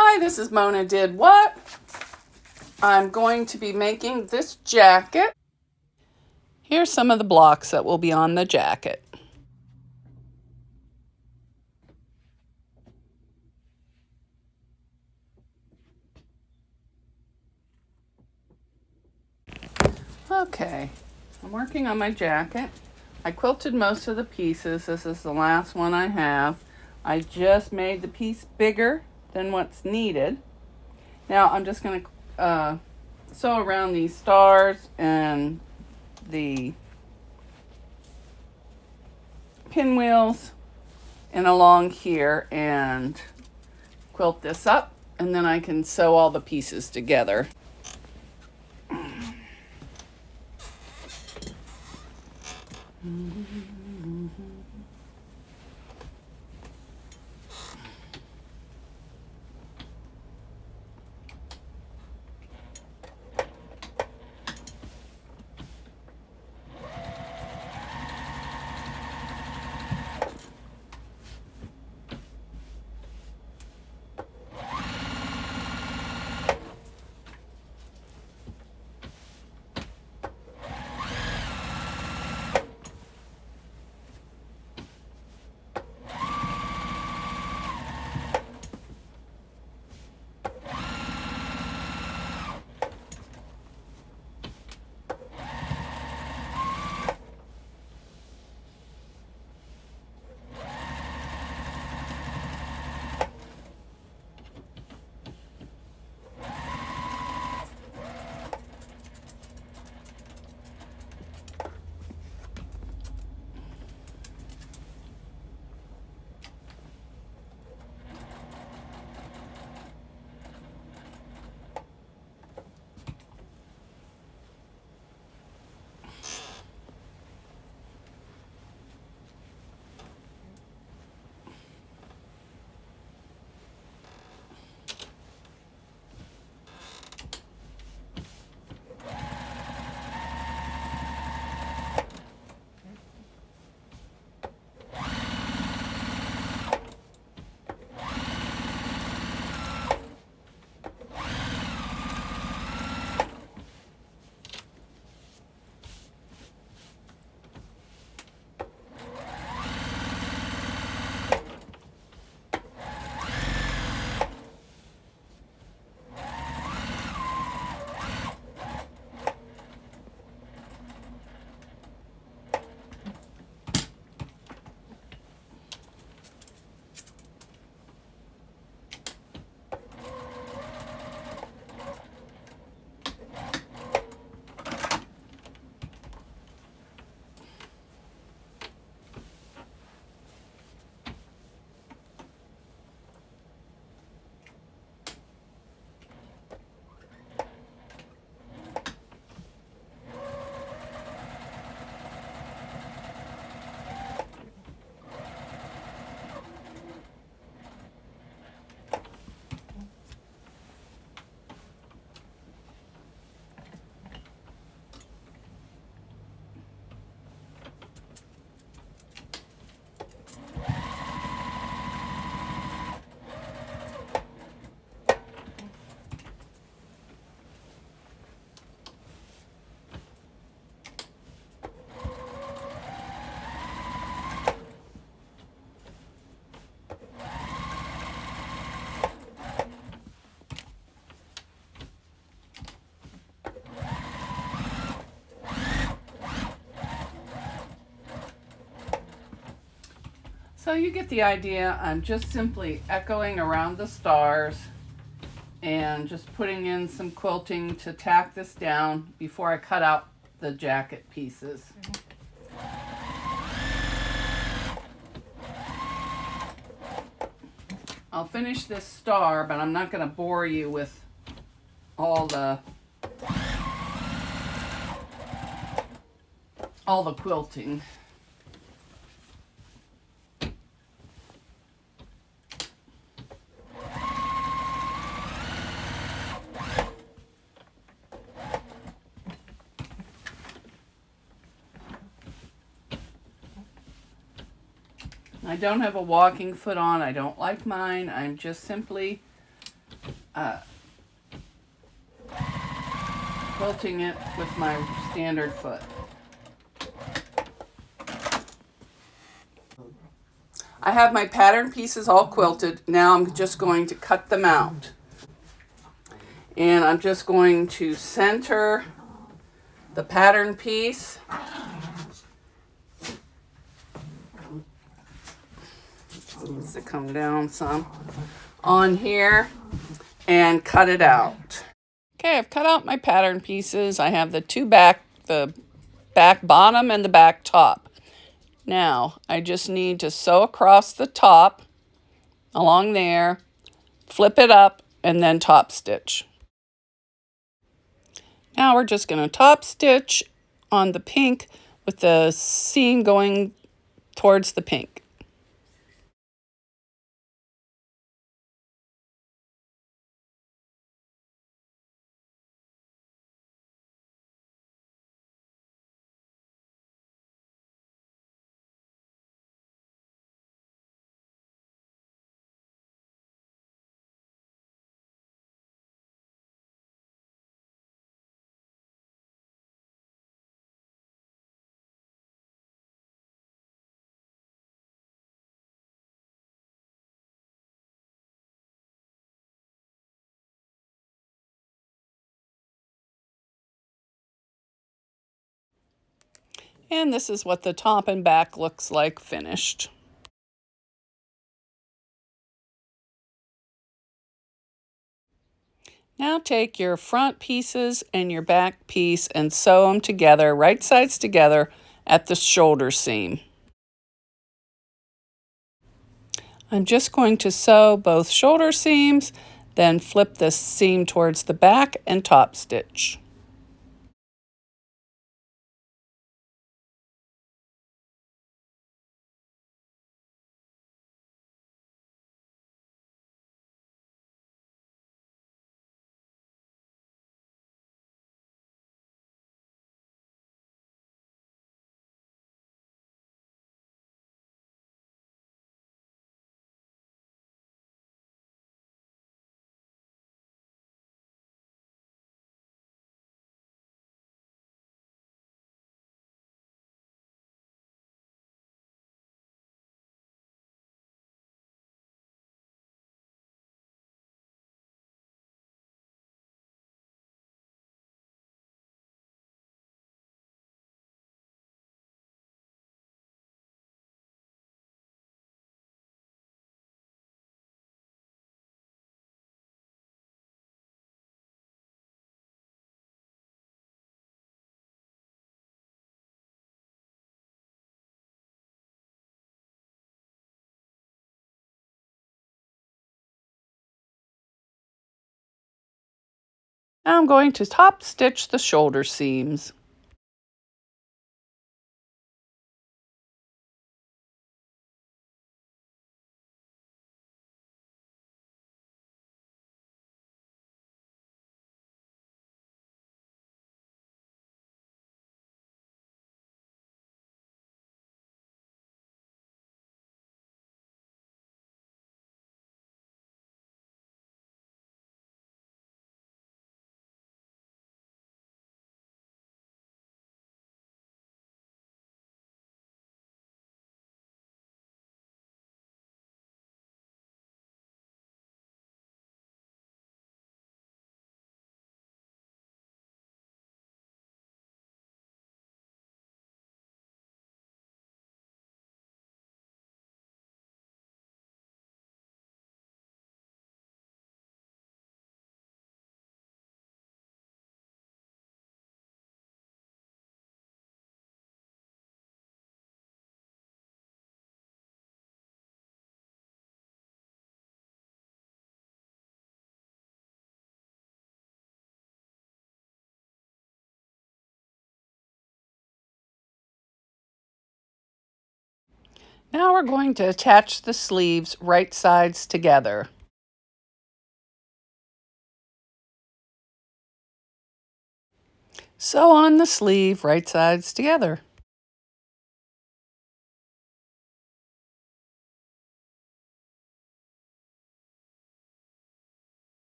Hi, this is Mona Did What? I'm going to be making this jacket. Here's some of the blocks that will be on the jacket. Okay, I'm working on my jacket. I quilted most of the pieces. This is the last one I have. I just made the piece bigger than what's needed. Now I'm just going to sew around these stars and the pinwheels and along here and quilt this up, and then I can sew all the pieces together. So you get the idea. I'm just simply echoing around the stars and just putting in some quilting to tack this down before I cut out the jacket pieces. I'll finish this star, but I'm not going to bore you with all the quilting. I don't have a walking foot on. I don't like mine. I'm just simply quilting it with my standard foot. I have my pattern pieces all quilted. Now I'm just going to cut them out. And I'm just going to center the pattern piece. Needs to come down some on here and cut it out. Okay, I've cut out my pattern pieces. I have the back bottom and the back top. Now, I just need to sew across the top along there, flip it up, and then top stitch. Now we're just going to top stitch on the pink with the seam going towards the pink. And this is what the top and back looks like finished. Now take your front pieces and your back piece and sew them together, right sides together at the shoulder seam. I'm just going to sew both shoulder seams, then flip this seam towards the back and top stitch. Now I'm going to top stitch the shoulder seams. Now we're going to attach the sleeves right sides together. Sew on the sleeve right sides together.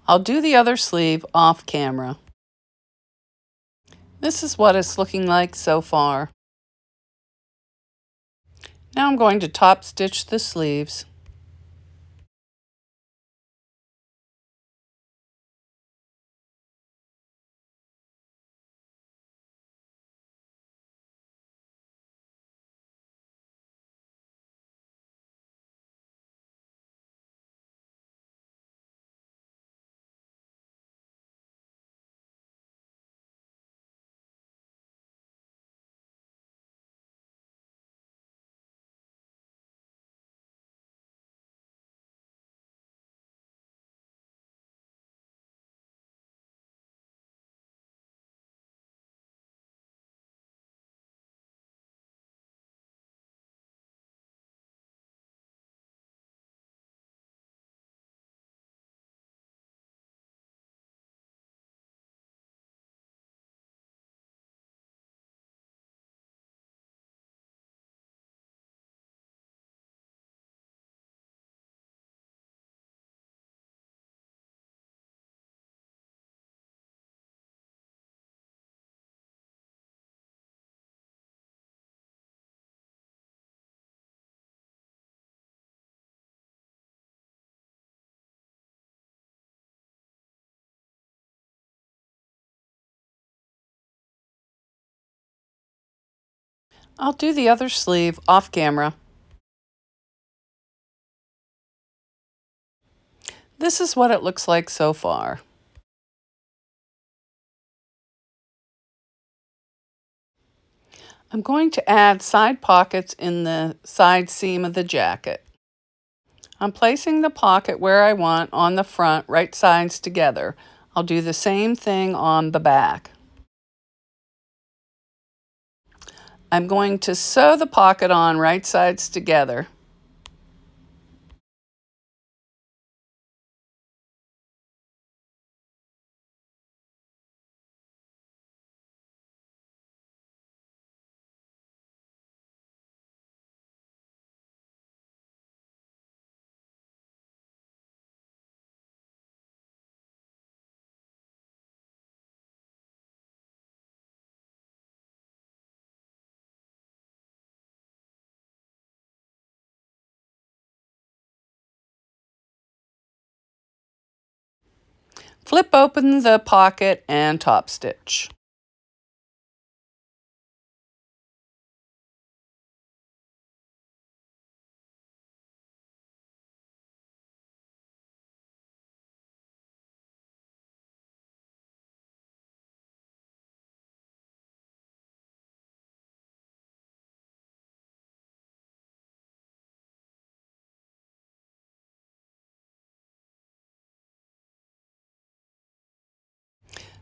I'll do the other sleeve off camera. This is what it's looking like so far. Now I'm going to top stitch the sleeves. I'll do the other sleeve off camera. This is what it looks like so far. I'm going to add side pockets in the side seam of the jacket. I'm placing the pocket where I want on the front, right sides together. I'll do the same thing on the back. I'm going to sew the pocket on right sides together. Flip open the pocket and top stitch.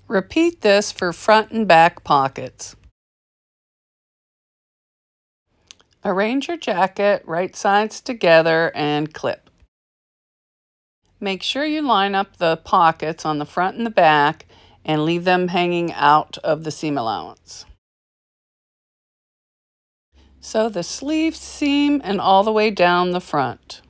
Repeat this for front and back pockets. Arrange your jacket right sides together and clip. Make sure you line up the pockets on the front and the back and leave them hanging out of the seam allowance. Sew the sleeve seam and all the way down the front.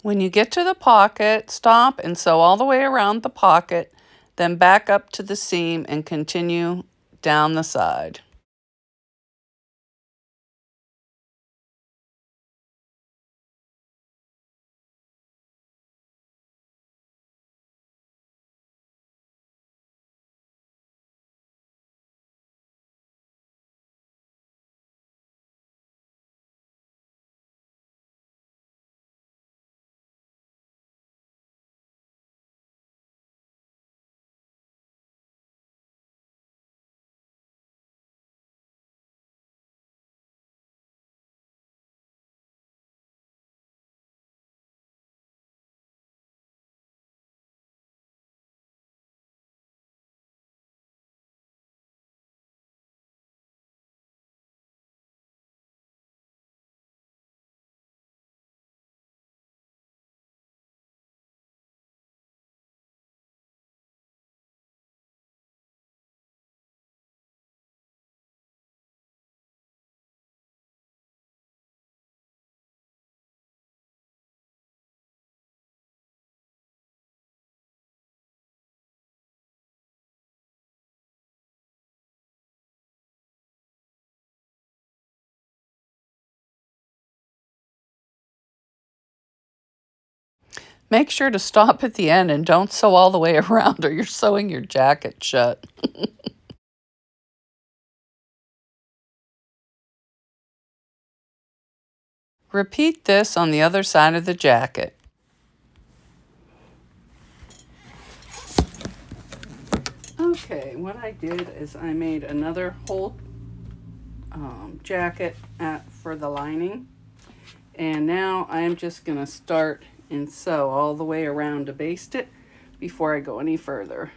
When you get to the pocket, stop and sew all the way around the pocket, then back up to the seam and continue down the side. Make sure to stop at the end and don't sew all the way around or you're sewing your jacket shut. Repeat this on the other side of the jacket. Okay, what I did is I made another whole jacket for the lining. And now I'm just going to start and sew all the way around to baste it before I go any further.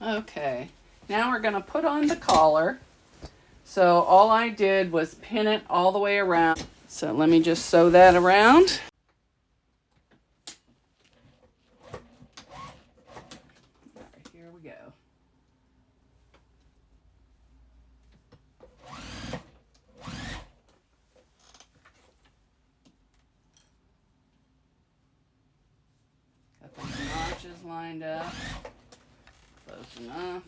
Okay, now we're going to put on the collar. So all I did was pin it all the way around. So let me just sew that around. All right, here we go. Got those notches lined up. Close enough.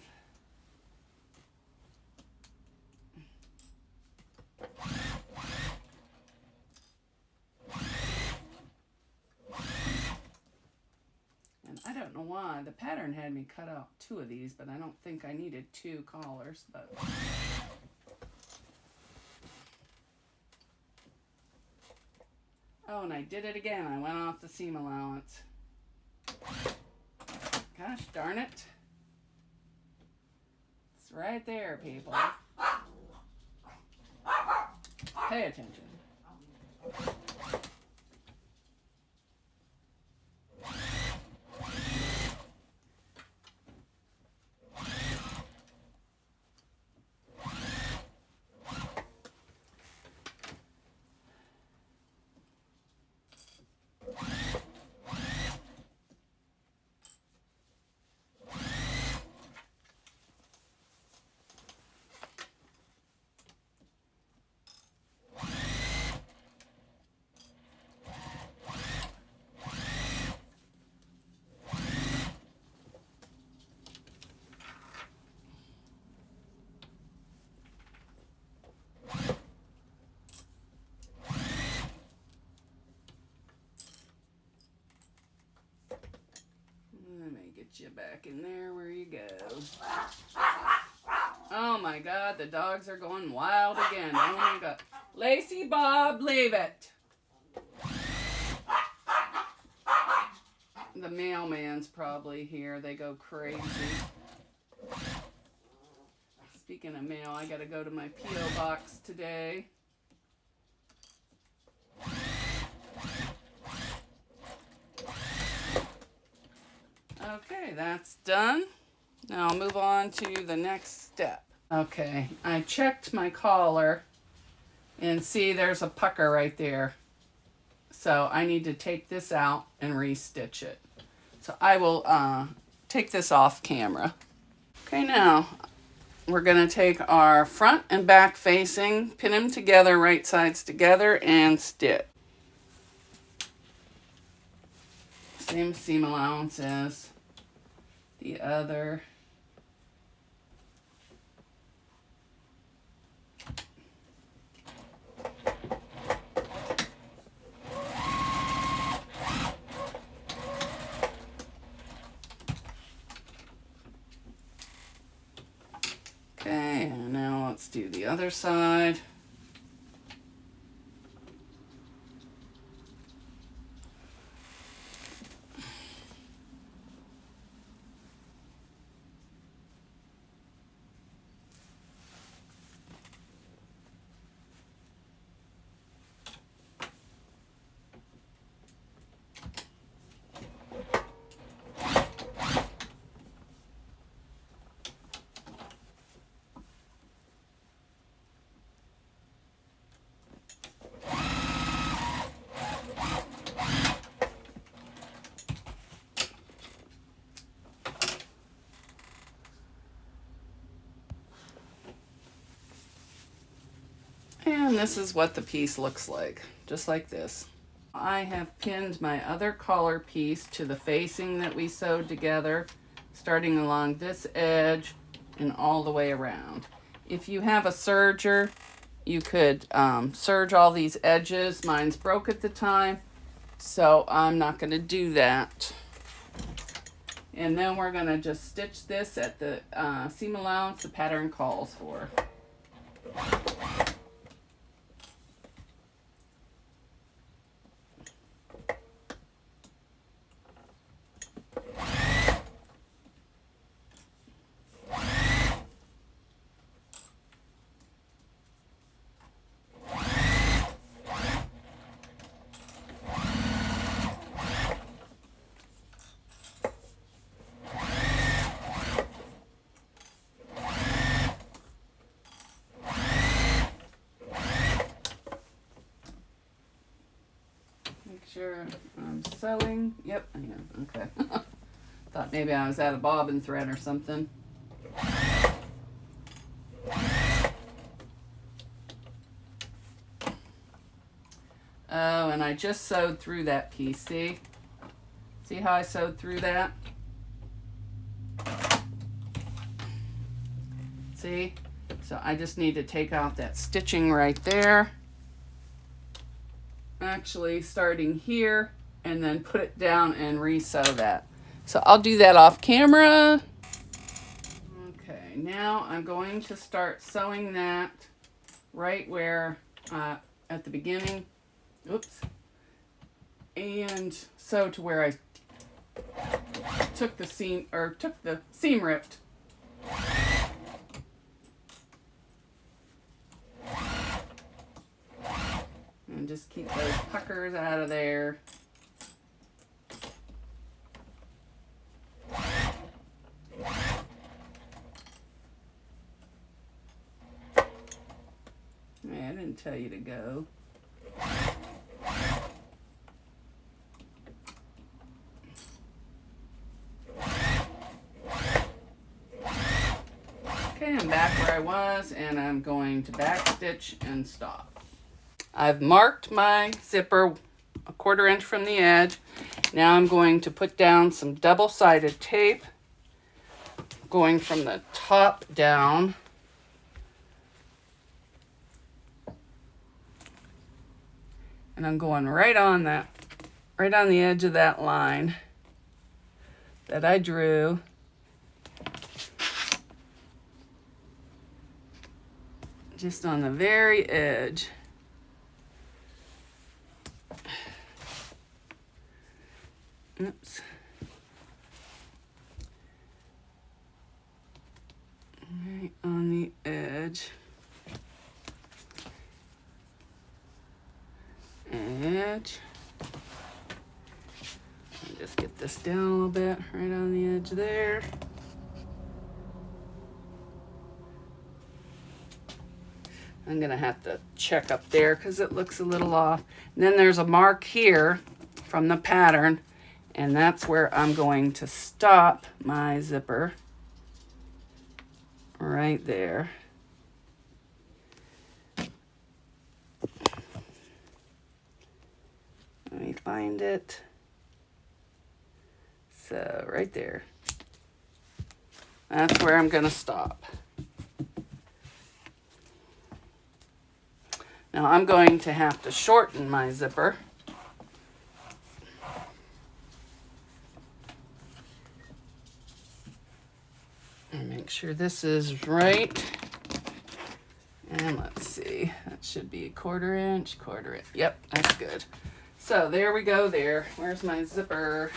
And I don't know why the pattern had me cut out 2 of these, but I don't think I needed 2 collars. But oh, and I did it again. I went off the seam allowance. Gosh darn it. It's right there, people. Pay attention. Let me get you back in there where you go. Oh my God, the dogs are going wild again. Oh my God. Lacey, Bob, leave it. The mailman's probably here. They go crazy. Speaking of mail, I gotta go to my P.O. box today. Okay, that's done. Now I'll move on to the next step. Okay, I checked my collar and see there's a pucker right there. So I need to take this out and restitch it. So I will take this off camera. Okay, now we're going to take our front and back facing, pin them together, right sides together, and stitch. Same seam allowance as the other. Okay, and now let's do the other side. And this is what the piece looks like, just like this. I have pinned my other collar piece to the facing that we sewed together, starting along this edge and all the way around. If you have a serger, you could serge all these edges. Mine's broke at the time, so I'm not going to do that. And then we're going to just stitch this at the seam allowance the pattern calls for. sure I'm sewing. Yep, I am. Okay. Thought maybe I was out of bobbin thread or something. Oh, and I just sewed through that piece, see? See how I sewed through that? See? So I just need to take out that stitching right there. Actually, starting here, and then put it down and re-sew that. So I'll do that off camera. Okay, now I'm going to start sewing that right where, at the beginning. Oops. And sew to where I took the seam ripped. And just keep those puckers out of there. I didn't tell you to go. Okay, I'm back where I was, and I'm going to back stitch and stop. I've marked my zipper 1/4 inch from the edge. Now I'm going to put down some double-sided tape, going from the top down. And I'm going right on the edge of that line that I drew. Just on the very edge. Oops. Right on the edge. Edge. Just get this down a little bit, right on the edge there. I'm gonna have to check up there because it looks a little off. And then there's a mark here from the pattern, and that's where I'm going to stop my zipper. Right there. Let me find it. So right there. That's where I'm gonna stop. Now I'm going to have to shorten my zipper. And make sure this is right. And let's see, that should be 1/4 inch, 1/4 inch. Yep, that's good. So there we go there. Where's my zipper?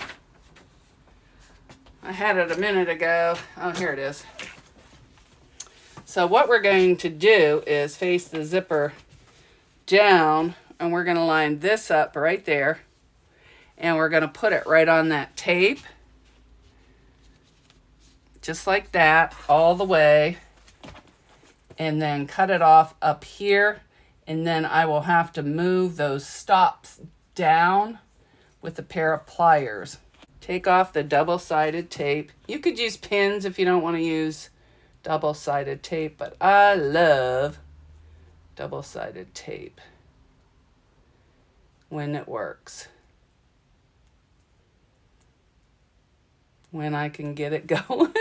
I had it a minute ago. Oh, here it is. So what we're going to do is face the zipper down, and we're going to line this up right there, and we're going to put it right on that tape, just like that, all the way, and then cut it off up here, and then I will have to move those stops down with a pair of pliers. Take off the double-sided tape. You could use pins if you don't want to use double-sided tape, but I love double-sided tape when it works. When I can get it going.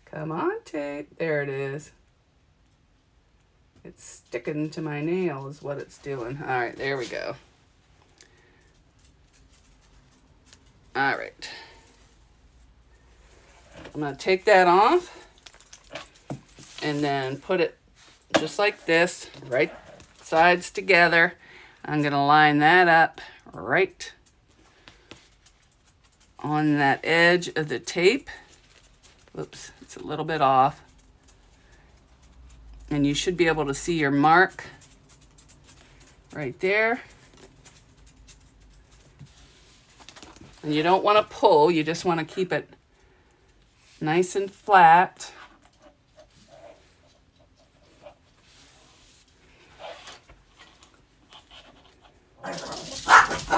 Come on, tape. There it is. It's sticking to my nail is what it's doing. All right, there we go. All right. I'm going to take that off and then put it just like this, right sides together. I'm going to line that up right on that edge of the tape. Whoops, it's a little bit off. And you should be able to see your mark right there. And you don't want to pull, you just want to keep it nice and flat.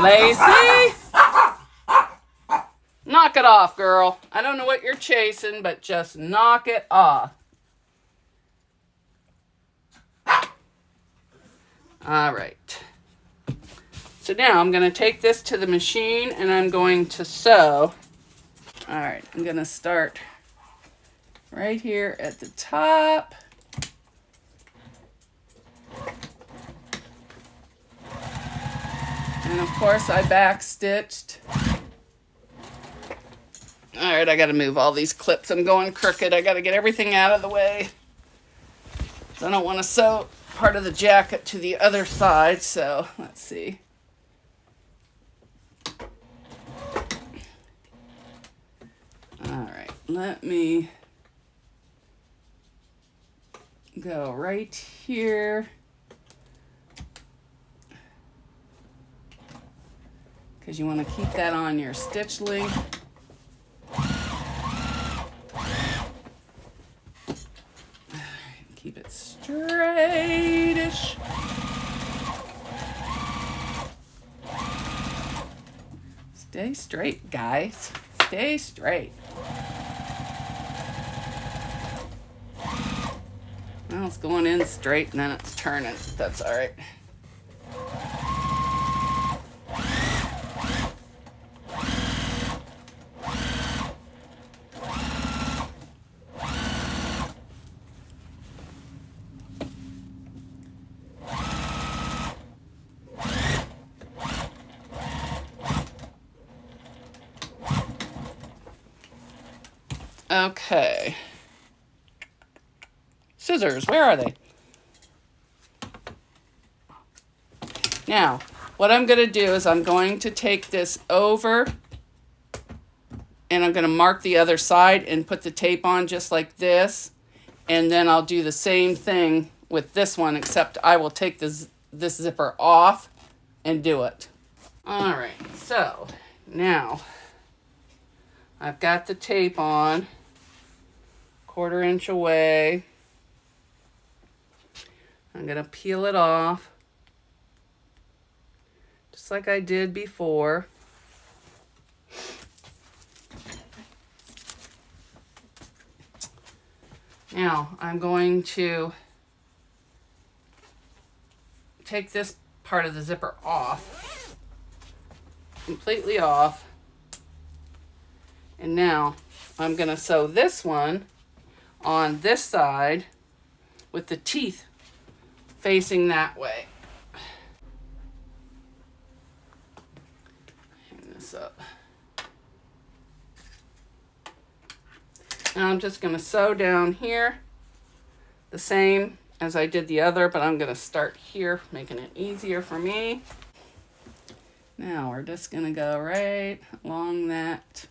Lacey! Knock it off, girl. I don't know what you're chasing, but just knock it off. All right. So now I'm going to take this to the machine and I'm going to sew. All right, I'm going to start right here at the top. And of course I back stitched. All right, I got to move all these clips. I'm going crooked. I got to get everything out of the way. So I don't want to sew part of the jacket to the other side. So let's see. All right, let me go right here. Because you want to keep that on your stitch length. Keep it straightish. Stay straight, guys. Stay straight. Well, it's going in straight and then it's turning. That's all right. Okay. Scissors, where are they? Now, what I'm going to do is I'm going to take this over and I'm going to mark the other side and put the tape on just like this. And then I'll do the same thing with this one, except I will take this zipper off and do it. All right, so now I've got the tape on, 1/4 inch away. I'm going to peel it off, just like I did before. Now, I'm going to take this part of the zipper off, completely off. And now, I'm going to sew this one on this side with the teeth facing that way. Hang this up. Now I'm just going to sew down here the same as I did the other, but I'm going to start here, making it easier for me. Now we're just going to go right along that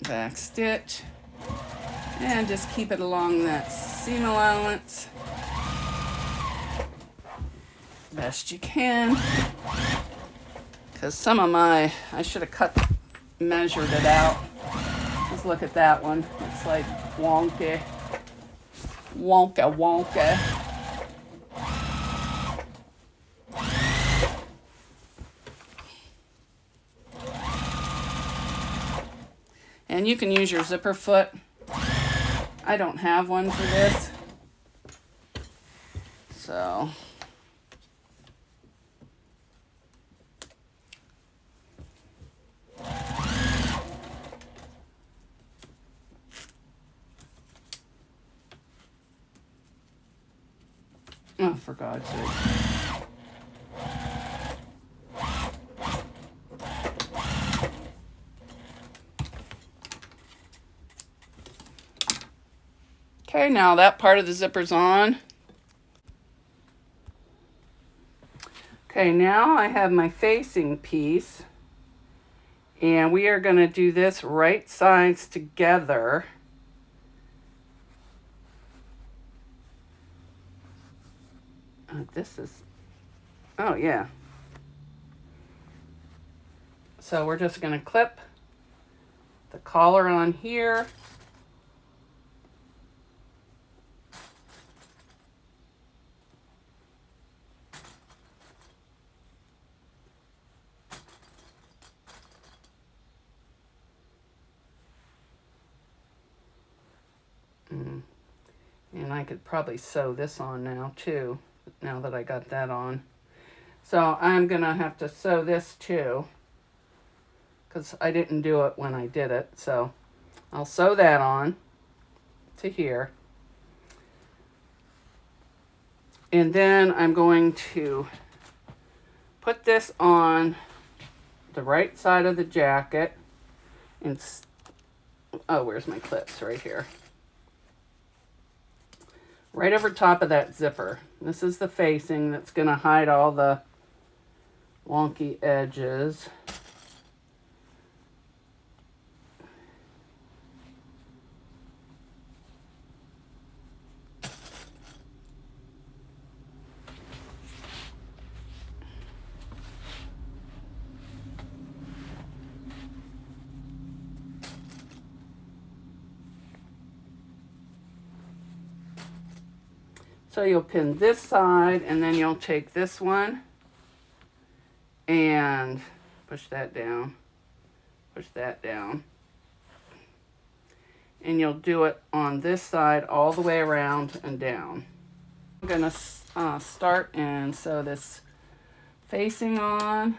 back stitch and just keep it along that seam allowance best you can, because some of I should have measured it out. Just look at that one, it's like wonky. And you can use your zipper foot. I don't have one for this. So oh, for God's sake. Okay, now that part of the zipper's on. Okay, now I have my facing piece, and we are going to do this right sides together. This is, oh yeah. So we're just going to clip the collar on here. And I could probably sew this on now too, now that I got that on. So I'm gonna have to sew this too, because I didn't do it when I did it. So I'll sew that on to here. And then I'm going to put this on the right side of the jacket. And oh, where's my clips? Right here. Right over top of that zipper. This is the facing that's going to hide all the wonky edges. So you'll pin this side, and then you'll take this one and push that down, push that down. And you'll do it on this side all the way around and down. I'm gonna start and sew this facing on.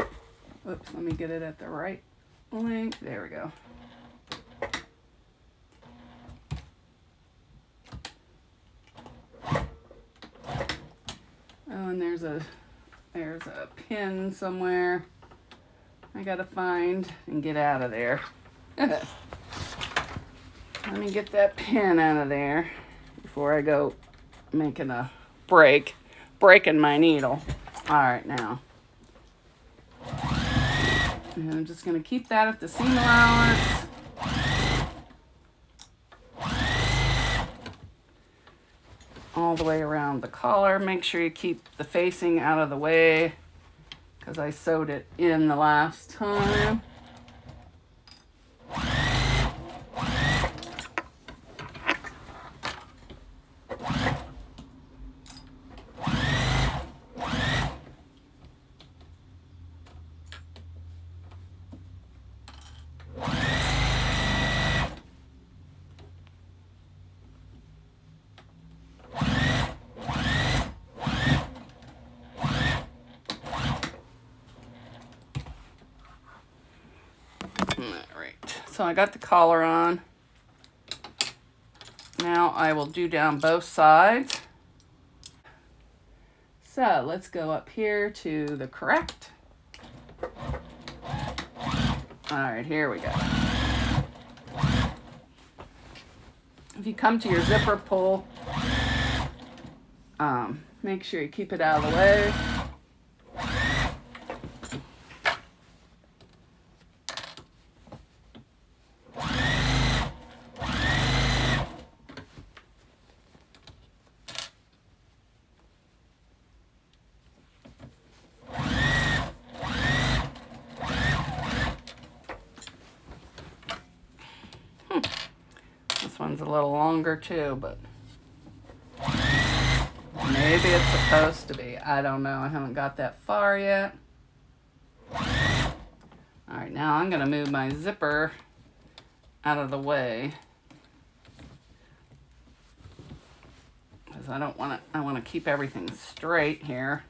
Oops, let me get it at the right length. There we go. Oh, and there's a pin somewhere I gotta find and get out of there. Let me get that pin out of there before I go making a breaking my needle. All right, now. And I'm just gonna keep that at the seam allowance. All the way around the collar. Make sure you keep the facing out of the way because I sewed it in the last time. So I got the collar on. Now I will do down both sides. So let's go up here to the correct. All right, here we go. If you come to your zipper pull, make sure you keep it out of the way. This one's a little longer too, but maybe it's supposed to be. I don't know. I haven't got that far yet. All right, now I'm going to move my zipper out of the way because I don't want to. I want to keep everything straight here.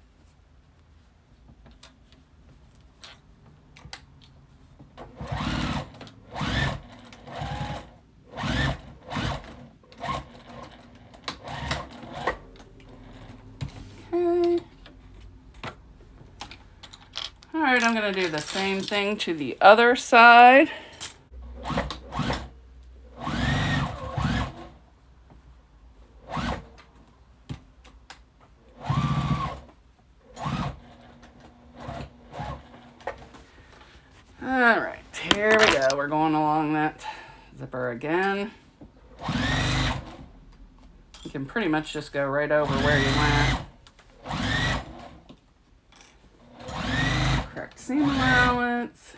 All right, I'm going to do the same thing to the other side. All right, here we go. We're going along that zipper again. You can pretty much just go right over where you went. Correct seam allowance.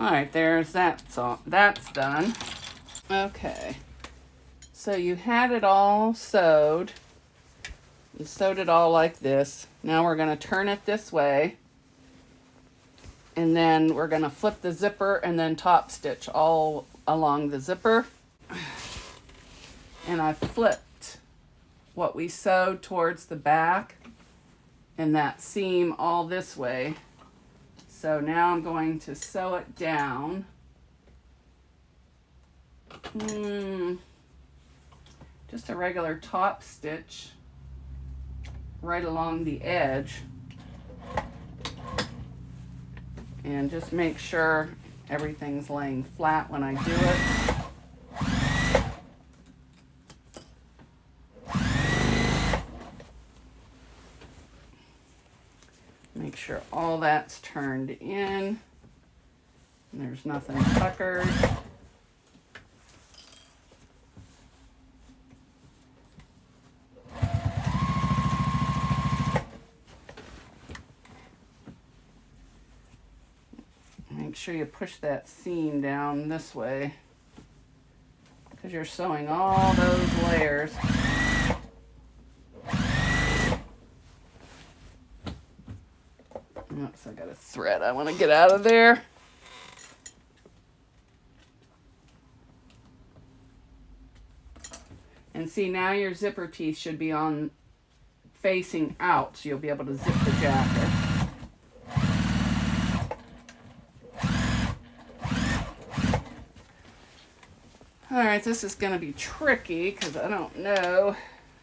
All right, there's that. So that's done. Okay. So you had it all sewed. You sewed it all like this. Now we're going to turn it this way. And then we're going to flip the zipper and then top stitch all along the zipper. And I flipped what we sewed towards the back and that seam all this way. So now I'm going to sew it down. Just a regular top stitch right along the edge. And just make sure everything's laying flat when I do it. Make sure all that's turned in. And there's nothing puckered. Make sure you push that seam down this way because you're sewing all those layers. Oops, I got a thread I want to get out of there. And see, now your zipper teeth should be on facing out, so you'll be able to zip the jacket. Alright, this is going to be tricky because I don't know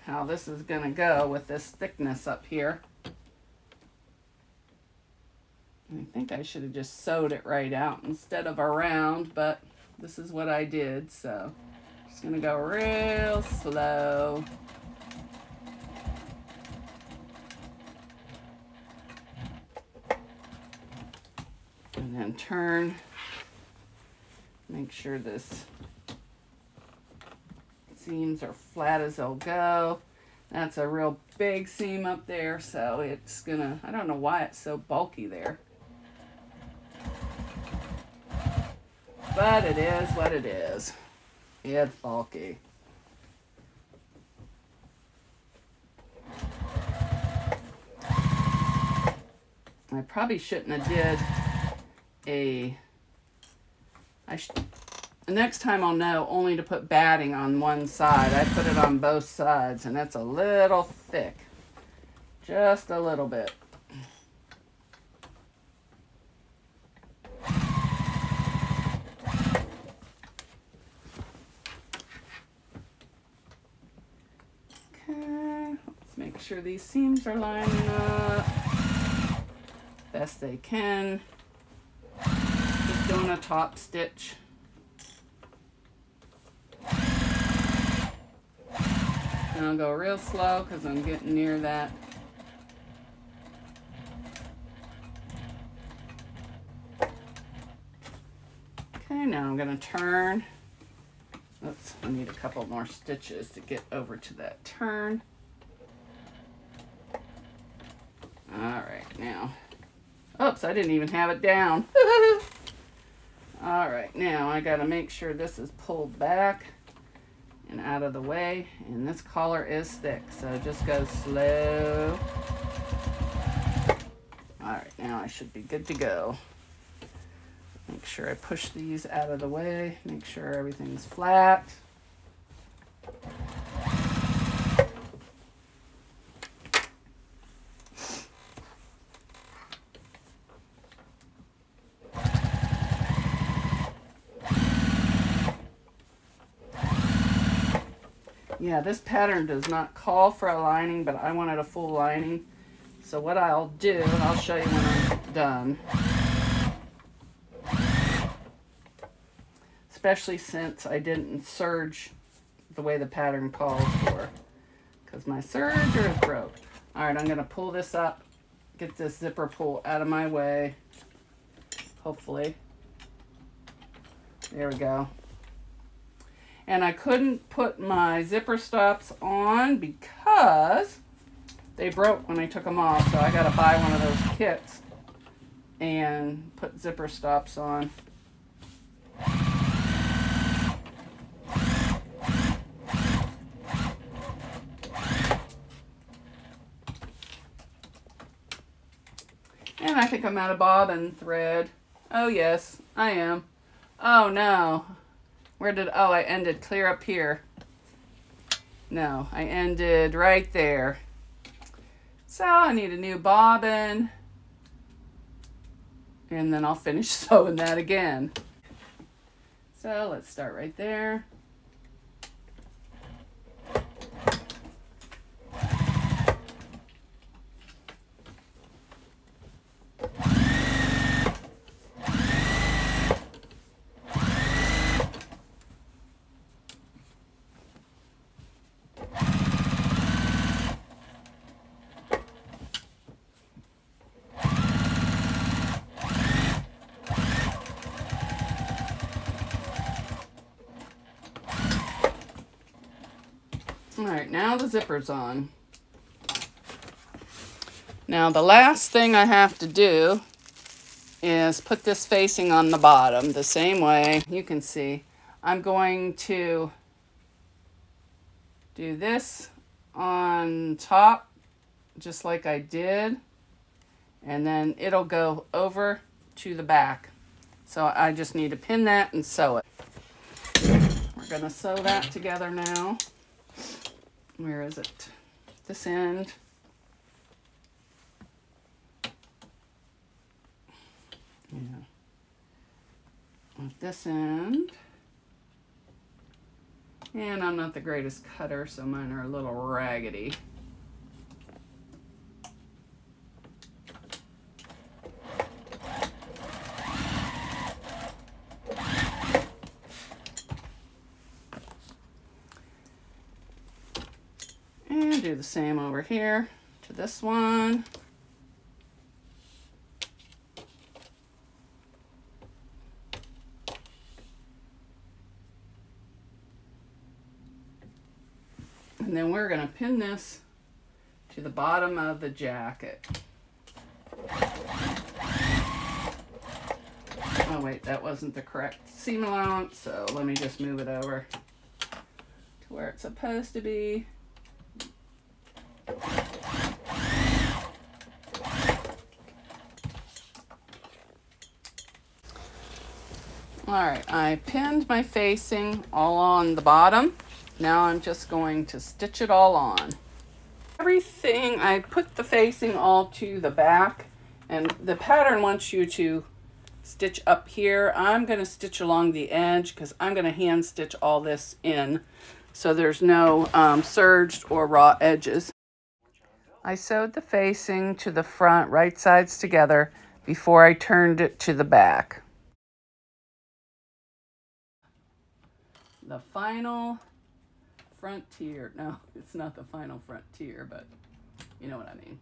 how this is going to go with this thickness up here. I think I should have just sewed it right out instead of around, but this is what I did, so just going to go real slow. And then turn. Make sure this seams are flat as they'll go. That's a real big seam up there, so it's gonna, I don't know why it's so bulky there. But it is what it is. It's bulky. I probably shouldn't have did the next time I'll know only to put batting on one side. I put it on both sides and that's a little thick. Just a little bit. Okay, let's make sure these seams are lining up best they can. Just doing a top stitch. And I'll go real slow because I'm getting near that. Okay, now I'm going to turn. Oops, I need a couple more stitches to get over to that turn. All right, now. Oops, I didn't even have it down. All right, now I got to make sure this is pulled back and out of the way, and this collar is thick, so just go slow. All right, now I should be good to go. Make sure I push these out of the way, make sure everything's flat. Yeah, this pattern does not call for a lining, but I wanted a full lining. So what I'll do, I'll show you when I'm done. Especially since I didn't serge the way the pattern calls for. Because my serger is broke. Alright, I'm going to pull this up. Get this zipper pull out of my way. Hopefully. There we go. And I couldn't put my zipper stops on because they broke when I took them off. So I got to buy one of those kits and put zipper stops on. And I think I'm out of bobbin thread. Oh yes, I am. Oh no. I ended clear up here. No, I ended right there. So I need a new bobbin. And then I'll finish sewing that again. So let's start right there. All right, now the zipper's on. Now the last thing I have to do is put this facing on the bottom the same way. You can see I'm going to do this on top just like I did, and then it'll go over to the back. So I just need to pin that and sew it. We're going to sew that together now. Where is it? This end. Yeah. With this end. And I'm not the greatest cutter, so mine are a little raggedy. And do the same over here to this one. And then we're going to pin this to the bottom of the jacket. Oh wait, that wasn't the correct seam allowance, so let me just move it over to where it's supposed to be. Alright, I pinned my facing all on the bottom. Now I'm just going to stitch it all on. Everything, I put the facing all to the back, and the pattern wants you to stitch up here. I'm going to stitch along the edge because I'm going to hand stitch all this in so there's no serged or raw edges. I sewed the facing to the front, right sides together, before I turned it to the back. The final frontier. No, it's not the final frontier, but you know what I mean.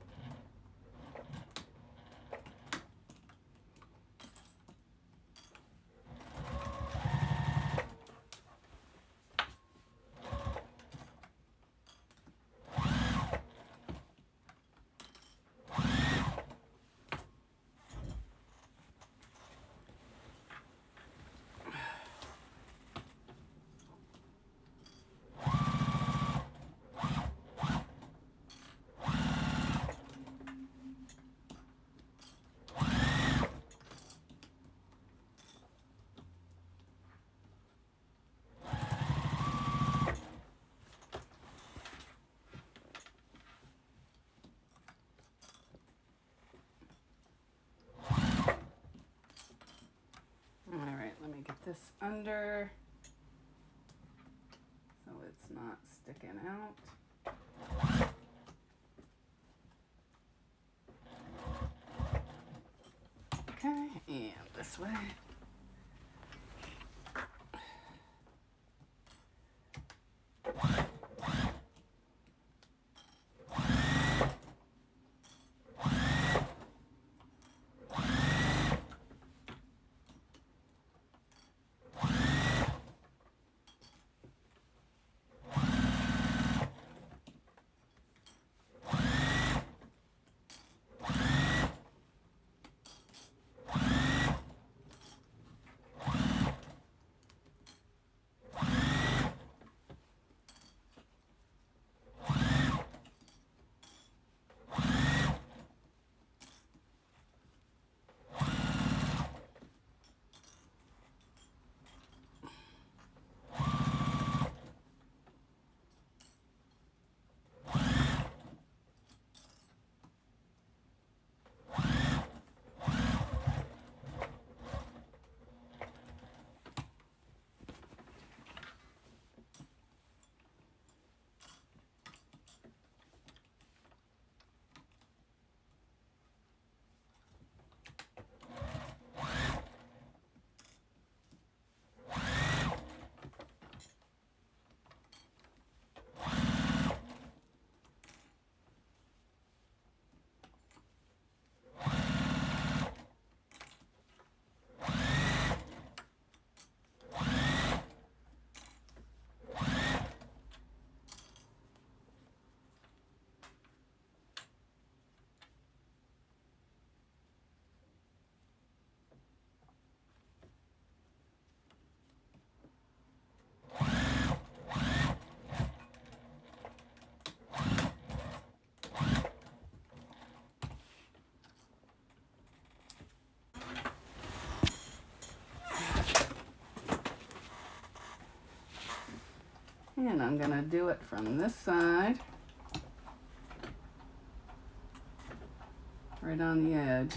Get this under so it's not sticking out. Okay, and this way. And I'm going to do it from this side, right on the edge.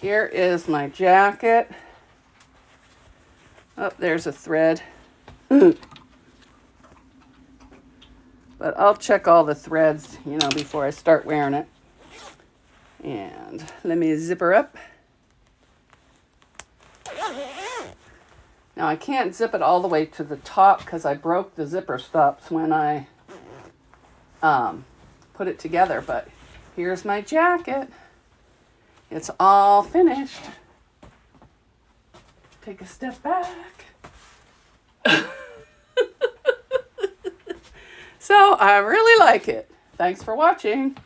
Here is my jacket. Oh, there's a thread. But I'll check all the threads, before I start wearing it. And let me zip her up. Now I can't zip it all the way to the top because I broke the zipper stops when I put it together. But here's my jacket. It's all finished. Take a step back. So I really like it. Thanks for watching.